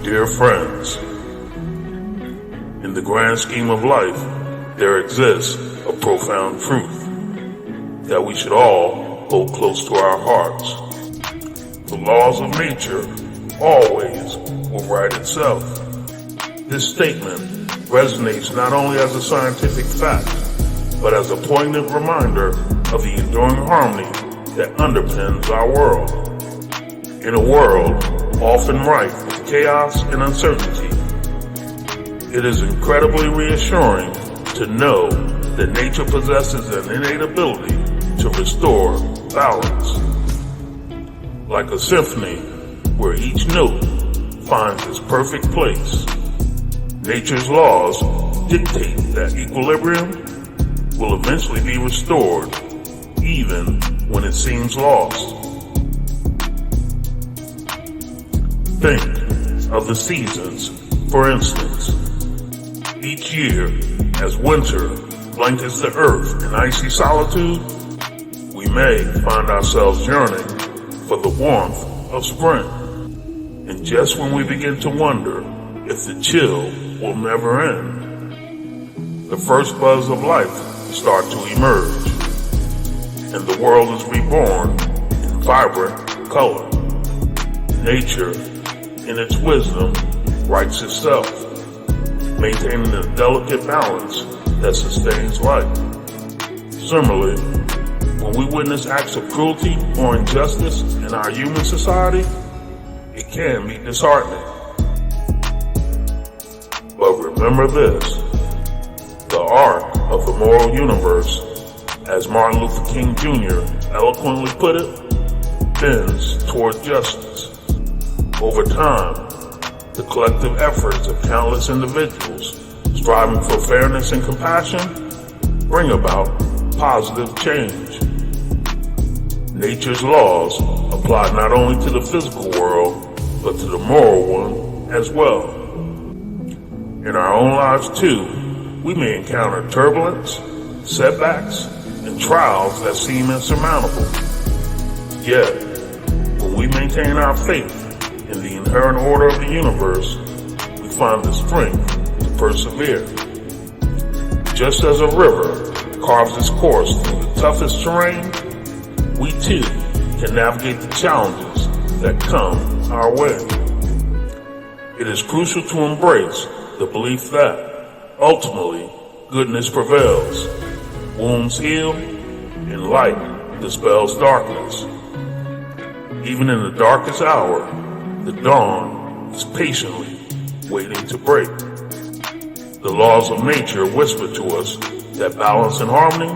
Dear friends, in the grand scheme of life, there exists a profound truth that we should all hold close to our hearts. The laws of nature always will right itself. This statement resonates not only as a scientific fact, but as a poignant reminder of the enduring harmony that underpins our world. In a world often rife with chaos and uncertainty, it is incredibly reassuring to know that nature possesses an innate ability to restore balance. Like a symphony where each note finds its perfect place, nature's laws dictate that equilibrium will eventually be restored, even when it seems lost. Think of the seasons, for instance. Each year, as winter blankets the earth in icy solitude, we may find ourselves yearning for the warmth of spring. And just when we begin to wonder if the chill will never end, the first buds of life start to emerge, and the world is reborn in vibrant color. Nature, in its wisdom, rights itself, maintaining a delicate balance that sustains life. Similarly, when we witness acts of cruelty or injustice in our human society, it can be disheartening. But remember this, the arc of the moral universe, as Martin Luther King Jr. eloquently put it, bends toward justice. Over time, the collective efforts of countless individuals striving for fairness and compassion bring about positive change. Nature's laws apply not only to the physical world, but to the moral one as well. In our own lives too, we may encounter turbulence, setbacks, and trials that seem insurmountable. Yet, when we maintain our faith in the inherent order of the universe, we find the strength to persevere. Just as a river carves its course through the toughest terrain, we too can navigate the challenges that come our way. It is crucial to embrace the belief that, ultimately, goodness prevails, wounds heal, and light dispels darkness. Even in the darkest hour, the dawn is patiently waiting to break. The laws of nature whisper to us that balance and harmony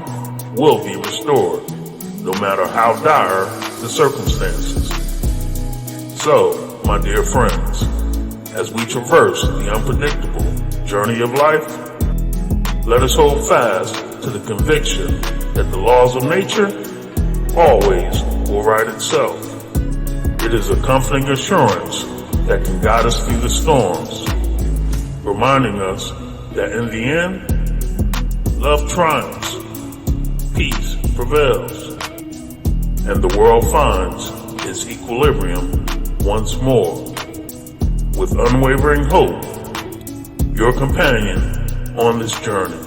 will be restored, no matter how dire the circumstances. So, my dear friends, as we traverse the unpredictable journey of life, let us hold fast to the conviction that the laws of nature always will right itself. It is a comforting assurance that can guide us through the storms, reminding us that in the end, love triumphs, peace prevails, and the world finds its equilibrium once more. With unwavering hope, your companion on this journey.